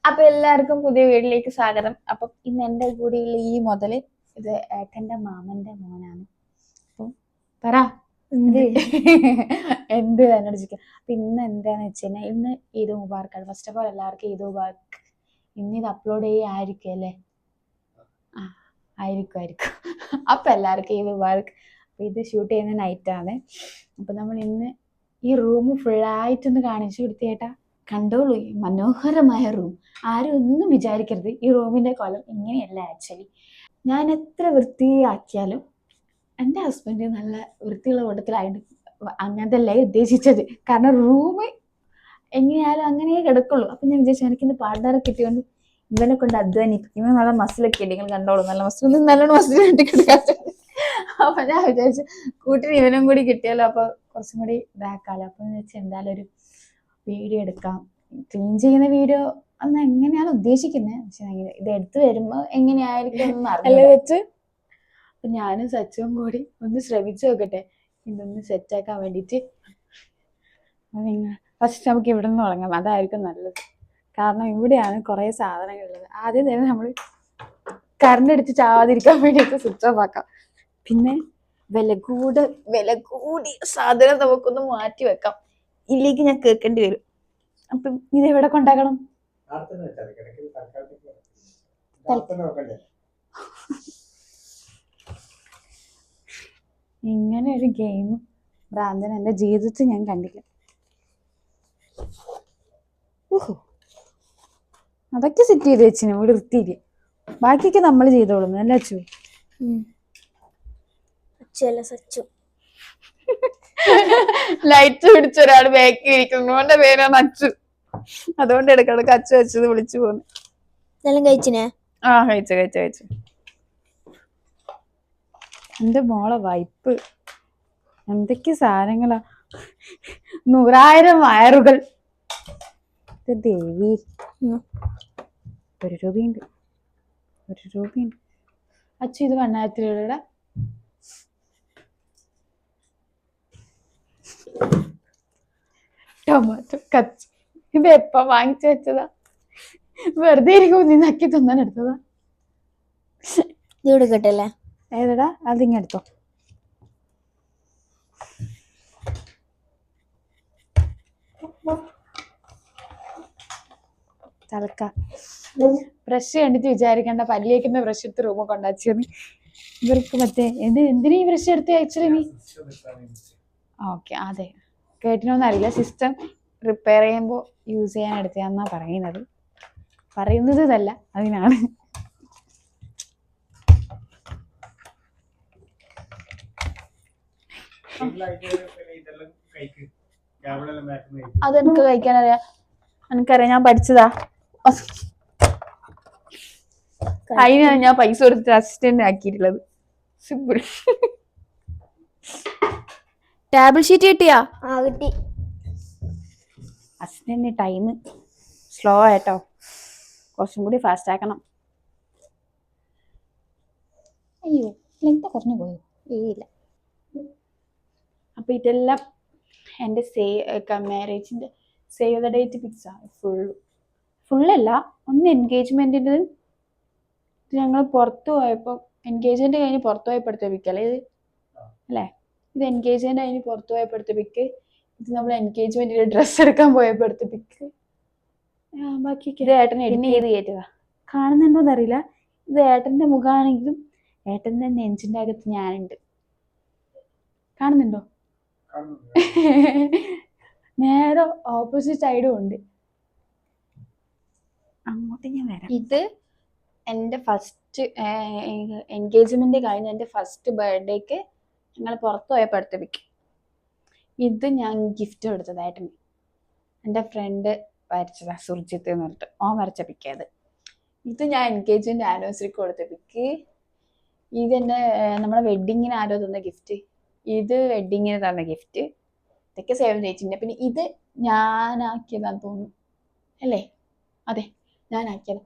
അപ്പൊ എല്ലാവർക്കും പുതിയ വീട്ടിലേക്ക് സ്വാഗതം. അപ്പൊ ഇന്ന് എന്റെ കൂടെയുള്ള ഈ മുതല് ഇത് ഏട്ടന്റെ മാമന്റെ മോനാണ്. അപ്പൊ പറ എന്ത് എന്നോട് ചോദിക്കാം. അപ്പൊ ഇന്ന് എന്താന്ന് വെച്ച് കഴിഞ്ഞാൽ ഇന്ന് ഈദ് മുബാറക്കാണ്. ഫസ്റ്റ് ഓഫ് ഓൾ എല്ലാവർക്കും ഈദ് മുബാറക്ക്. ഇന്ന് ഇത് അപ്ലോഡ് ചെയ്യായിരിക്കും അല്ലേ? ആ ആയിരിക്കും. അപ്പൊ എല്ലാവർക്കും ഈദ് മുബാറക്ക്. അപ്പൊ ഇത് ഷൂട്ട് ചെയ്യുന്ന നൈറ്റാണ്. അപ്പൊ നമ്മൾ ഇന്ന് ഈ റൂം ഫുള്ളായിട്ടൊന്ന് കാണിച്ചു കൊടുത്തേട്ടാ. കണ്ടോളൂ, മനോഹരമായ റൂം. ആരും ഒന്നും വിചാരിക്കരുത് ഈ റൂമിന്റെ കോലം ഇങ്ങനെയല്ല. ആക്ച്വലി ഞാൻ എത്ര വൃത്തിയാക്കിയാലും എൻ്റെ ഹസ്ബൻഡ് നല്ല വൃത്തിയുള്ള കൂട്ടത്തിലായിട്ട് അങ്ങനത്തെ അല്ലേ ഉദ്ദേശിച്ചത്. കാരണം റൂം എങ്ങനെയായാലും അങ്ങനെ കിടക്കുള്ളൂ. അപ്പൊ ഞാൻ വിചാരിച്ചു എനിക്കിന്ന് പാർട്ട്ണറെ കിട്ടിയോണ്ട് ഇവനെ കൊണ്ട് അധ്വാനിക്കും. ഇവൻ നല്ല മസിലൊക്കെ ഉണ്ട്, നിങ്ങൾ കണ്ടോളൂ. നല്ല മസിൽ നല്ലോണം മസിൽ കിട്ടിക്കിടക്കാൻ. അപ്പൊ ഞാൻ വിചാരിച്ചു കൂട്ടിന് ഇവനും കൂടി കിട്ടിയാലോ, അപ്പൊ കുറച്ചും കൂടി ഇതാക്കാലോ. അപ്പൊ വെച്ചാൽ എന്തായാലും ഒരു വീഡിയോ എടുക്കാം. ക്ലീൻ ചെയ്യുന്ന വീഡിയോ അന്ന് എങ്ങനെയാണ് ഉദ്ദേശിക്കുന്നത്, പക്ഷെ ഇത് എടുത്തു വരുമ്പോ എങ്ങനെയായിരിക്കും എന്ന് അറിയില്ല വെച്ച്. അപ്പൊ ഞാനും സച്ചുവും കൂടി ഒന്ന് ശ്രമിച്ചു നോക്കട്ടെ ഇതൊന്ന് സെറ്റാക്കാൻ വേണ്ടിട്ട്. ഫസ്റ്റ് നമുക്ക് ഇവിടെ നിന്ന് തുടങ്ങാം, അതായിരിക്കും നല്ലത്. കാരണം ഇവിടെയാണ് കുറെ സാധനങ്ങൾ ഉള്ളത്. ആദ്യം തന്നെ നമ്മൾ കറണ്ട് അടിച്ച് ചാവാതിരിക്കാൻ വേണ്ടിയിട്ട് സ്വിച്ച് ഓഫ് ആക്കാം. പിന്നെ വില കൂടിയ സാധനം നമുക്കൊന്ന് മാറ്റി വെക്കാം, ഇല്ലെങ്കിൽ ഞാൻ കേൾക്കേണ്ടി വരും. അപ്പം ഇത് എവിടെ കൊണ്ടാക്കണം? ഇങ്ങനെ ഒരു ഗെയിം ഭ്രാന്തൻ എന്റെ ജീവിതത്തിൽ ഞാൻ കണ്ടില്ല. ഓഹോ, അതൊക്കെ സെറ്റ് ചെയ്ത് വെച്ചിന് ഇവിടെ വൃത്തിയില്ല. ബാക്കിയൊക്കെ നമ്മൾ ചെയ്തോളും അല്ല അച്ചു? ലൈറ്റ് പിടിച്ച ഒരാൾ ബാക്കി ഇരിക്കുന്നു, അവന്റെ പേരാണ് അച്ചു. അതുകൊണ്ട് ഇടക്കിടക്ക് അച്ചു അച്ചത് വിളിച്ചു പോന്നു. കഴിച്ചിനെ? ആ കഴിച്ചു. എന്റെ മോളെ വൈപ്പ് എന്തൊക്കെ സാധനങ്ങളാ, 100,000 വയറുകൾ. ദേവി, 1 രൂപയുണ്ട്. അച്ചു ഇത് 1000 രൂപയുടെ ടൊമാറ്റോ കച്ച്. ഇത് എപ്പ വാങ്ങിച്ചു വെച്ചതാ? വെറുതെ ഇരിക്കും, നീ നക്കി തിന്നാൻ എടുത്തതാ. കിട്ടല്ലേ? ഏതടാ? അതിങ്ങ എടുത്തോ. തലക്ക ബ്രഷ് കണ്ടിട്ട് വിചാരിക്കണ്ട പല്ലിയേക്കുന്ന ബ്രഷ് എടുത്ത് റൂമ് കൊണ്ടാച്ചിന്ന്. ഇവർക്ക് മറ്റേ എന്തിനാ ഈ ബ്രഷ് എടുത്ത് ആക്ച്വലി നീ? ഓക്കെ, അതെ, കേട്ടിനൊന്നും അറിയില്ല. സിസ്റ്റം റിപ്പയർ ചെയ്യുമ്പോൾ യൂസ് ചെയ്യാൻ എടുത്തതാന്നാ പറയുന്നത് ഇതല്ല, അതിനാണ്. അതെനിക്ക് കഴിക്കാനറിയാം, എനിക്കറിയാം, ഞാൻ പഠിച്ചതാ. അതിനാണ് ഞാൻ പൈസ കൊടുത്തിട്ട് അസിസ്റ്റന്റ് ആക്കിയിട്ടുള്ളത്. സിമ്പിൾ. ടേബിൾ ഷീറ്റ് കിട്ടിയാ? കിട്ടി. അസിസ്റ്റന്റ് ടൈം സ്ലോ ആയിട്ടോ, കുറച്ചും കൂടി ഫാസ്റ്റ് ആക്കണം. അയ്യോ, ലെങ്ത് കുറഞ്ഞു പോയോ? ഇല്ല. അപ്പൊ ഇതെല്ലാം എൻ്റെ മാരേജിന്റെ സേവ് ദ ഡേറ്റ് പിക്സാ. ഫുള്ളല്ല, ഒന്ന് എൻഗേജ്മെന്റിന്റെ. ഞങ്ങൾ പുറത്തു പോയപ്പോ, എൻഗേജ്മെന്റ് കഴിഞ്ഞ് പുറത്തു പോയപ്പോ എടുത്ത പിക്കല്ലേ ഇത്? അല്ലേ, ഇത് എൻഗേജ്മെന്റ് കഴിഞ്ഞ് പുറത്തു പോയപ്പോ എടുത്ത പിക്ക്. ഇത് നമ്മൾ എൻഗേജ്മെന്റിന്റെ ഡ്രസ്സ് എടുക്കാൻ പോയപ്പോ എടുത്ത പിക്ക്. ബാക്കിയൊക്കെ ഇത് ഏട്ടനെ എഡിറ്റ് ചെയ്ത് കയറ്റതാ. കാണുന്നുണ്ടോന്ന് അറിയില്ല. ഇത് ഏട്ടന്റെ മുഖമാണെങ്കിലും ഏട്ടന്റെ നെഞ്ചിന്റെ അകത്ത് ഞാനുണ്ട്. കാണുന്നുണ്ടോ? നേരെ ഓപ്പോസിറ്റ് സൈഡും ഉണ്ട്. അങ്ങോട്ട് ഞാൻ വരാം. ഇത് എൻ്റെ ഫസ്റ്റ് എൻഗേജ്മെന്റ് കഴിഞ്ഞ എൻ്റെ ഫസ്റ്റ് ബർത്ത്ഡേക്ക് ഞങ്ങൾ പുറത്തു പോയപ്പോൾ എടുത്ത പിക്ക്. ഇത് ഞാൻ ഗിഫ്റ്റ് കൊടുത്തതായിട്ടുണ്ട്. എൻ്റെ ഫ്രണ്ട് വരച്ചതാ, സുർജിത്ത് എന്ന് പറഞ്ഞിട്ട്, ഓൻ വരച്ച പിക്കത്. ഇത് ഞാൻ എൻഗേജ്മെന്റ് ആനിവേഴ്സറിക്ക് കൊടുത്ത പിക്ക്. ഇത് എൻ്റെ നമ്മളെ വെഡിങ്ങിന് ആരോ തന്ന ഗിഫ്റ്റ്. ഇത് വെഡിങ്ങിന് തന്ന ഗിഫ്റ്റ്. ഇതൊക്കെ സേവ് ചെയ്തിട്ടുണ്ട്. പിന്നെ ഇത് ഞാനാക്കിയതാന്ന് തോന്നുന്നു അല്ലേ? അതെ, ഞാനാക്കിയതാ.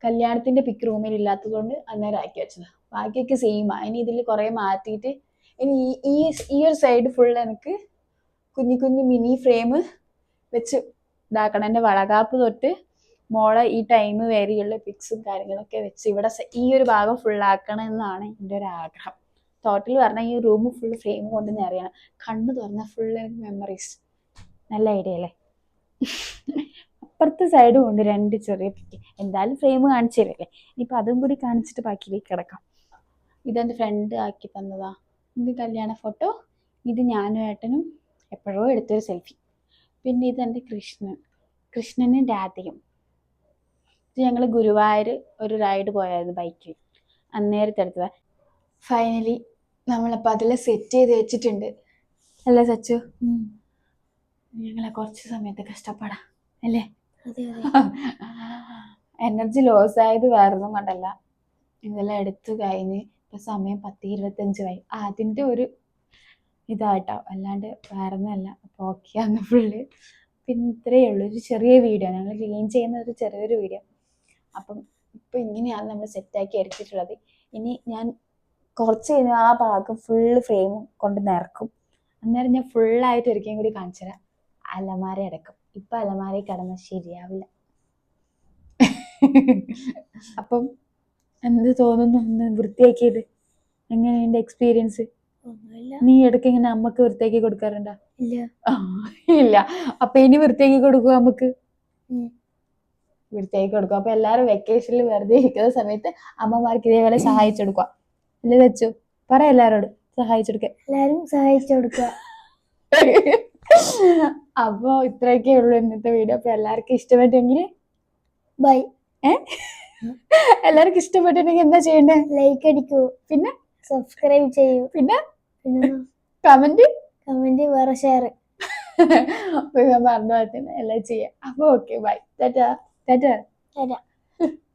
കല്യാണത്തിന്റെ പിക്ക് റൂമിൽ ഇല്ലാത്തതുകൊണ്ട് അന്നേരം ആക്കി വെച്ചതാ. ബാക്കിയൊക്കെ സെയിമാ. ഇനി ഇതിൽ കുറെ മാറ്റിയിട്ട് ഇനി ഈ ഒരു സൈഡ് ഫുൾ എനിക്ക് കുഞ്ഞു മിനി ഫ്രെയിം വെച്ച് ഇതാക്കണം. എൻ്റെ വളകാപ്പ് തൊട്ട് മോളെ ഈ ടൈം വരെയുള്ള പിക്സും കാര്യങ്ങളൊക്കെ വെച്ച് ഇവിടെ ഈ ഒരു ഭാഗം ഫുള്ളാക്കണം എന്നാണ് എൻ്റെ ഒരു ആഗ്രഹം. ടോട്ടൽ പറഞ്ഞാൽ ഈ റൂം ഫുൾ ഫ്രെയിം കൊണ്ട് നിറയണം. കണ്ണു തുറന്ന ഫുള്ള് മെമ്മറീസ്. നല്ല ഐഡിയ അല്ലേ? അപ്പുറത്തെ സൈഡും ഉണ്ട് 2 ചെറിയ പിക്ക്. എന്തായാലും ഫ്രെയിം കാണിച്ചു തരല്ലേ, ഇനിയിപ്പോൾ അതും കൂടി കാണിച്ചിട്ട് ബാക്കിയിലേക്ക് കിടക്കാം. ഇതെൻ്റെ ഫ്രണ്ട് ആക്കി തന്നതാ. ഇത് കല്യാണ ഫോട്ടോ. ഇത് ഞാനും ഏട്ടനും എപ്പോഴോ എടുത്തൊരു സെൽഫി. പിന്നെ ഇതെൻ്റെ കൃഷ്ണനും രാധയും. ഇത് ഞങ്ങൾ ഗുരുവായൂർ ഒരു റൈഡ് പോയായിരുന്നു ബൈക്കിൽ, അന്നേരത്തെ എടുത്തതാ. ഫൈനലി നമ്മളപ്പോൾ അതിൽ സെറ്റ് ചെയ്ത് വെച്ചിട്ടുണ്ട് അല്ലേ സച്ചു? ഞങ്ങളെ കുറച്ച് സമയത്ത് കഷ്ടപ്പെടാം അല്ലേ? എനർജി ലോസ് ആയത് വേറൊന്നും കൊണ്ടല്ല, ഇതെല്ലാം എടുത്തു കഴിഞ്ഞ് ഇപ്പം സമയം 10:25 ആയി. അതിൻ്റെ ഒരു ഇതായിട്ടോ, അല്ലാണ്ട് വേറൊന്നുമല്ല. അപ്പോൾ ഓക്കെയാണ് ഫുള്ള്. പിന്നെ ഇത്രയേ ഉള്ളൂ, ഒരു ചെറിയ വീഡിയോ, ഞങ്ങൾ ക്ലീൻ ചെയ്യുന്ന ഒരു ചെറിയൊരു വീഡിയോ. അപ്പം ഇപ്പം ഇങ്ങനെയാണ് നമ്മൾ സെറ്റാക്കി എടുത്തിട്ടുള്ളത്. ഇനി ഞാൻ കുറച്ച് കഴിഞ്ഞാൽ ആ ഭാഗം ഫുള്ള് ഫ്രെയിം കൊണ്ട് നിറക്കും. അന്നേരം ഞാൻ ഫുള്ളായിട്ട് ഒരിക്കലും കൂടി കാണിച്ചു തരാം. അലമാര അടക്കം. ഇപ്പം അലമാരയിൽ കിടന്നാൽ ശരിയാവില്ല. അപ്പം എന്ത് തോന്നുന്നു ഒന്ന് വൃത്തിയാക്കിയത്? എങ്ങനെയുണ്ട് എക്സ്പീരിയൻസ്? നീ ഇടയ്ക്ക് ഇങ്ങനെ അമ്മക്ക് വൃത്തിയാക്കി കൊടുക്കാറുണ്ടോ? ഇല്ല. അപ്പൊ ഇനി വൃത്തിയാക്കി കൊടുക്കുക, നമുക്ക് വൃത്തിയാക്കി കൊടുക്കുക. അപ്പൊ എല്ലാരും വെക്കേഷനിൽ വെറുതെ ഇരിക്കുന്ന സമയത്ത് അമ്മമാർക്ക് ഇതേപോലെ സഹായിച്ചു കൊടുക്കുക അല്ലേ വെച്ചു? പറ എല്ലാരോടും സഹായിച്ചു കൊടുക്കുക. എല്ലാരും സഹായിച്ചു കൊടുക്കുക. അപ്പൊ ഇത്രയൊക്കെ ഉള്ളൂ ഇന്നത്തെ വീഡിയോ. അപ്പൊ എല്ലാവർക്കും ഇഷ്ടപ്പെട്ടെങ്കിൽ ബൈ. എല്ലാവർക്കും ഇഷ്ടപ്പെട്ടിട്ടുണ്ടെങ്കിൽ എന്താ ചെയ്യണ്ടേ? ലൈക്ക് അടിക്കൂ, പിന്നെ സബ്സ്ക്രൈബ് ചെയ്യൂ, പിന്നെ കമന്റ് വേറെ ഷെയർ. അപ്പൊ ഞാൻ പറഞ്ഞ പോലെ തന്നെ എല്ലാം ചെയ്യാം. അപ്പൊ ഓക്കെ ബൈ. ടാറ്റാ.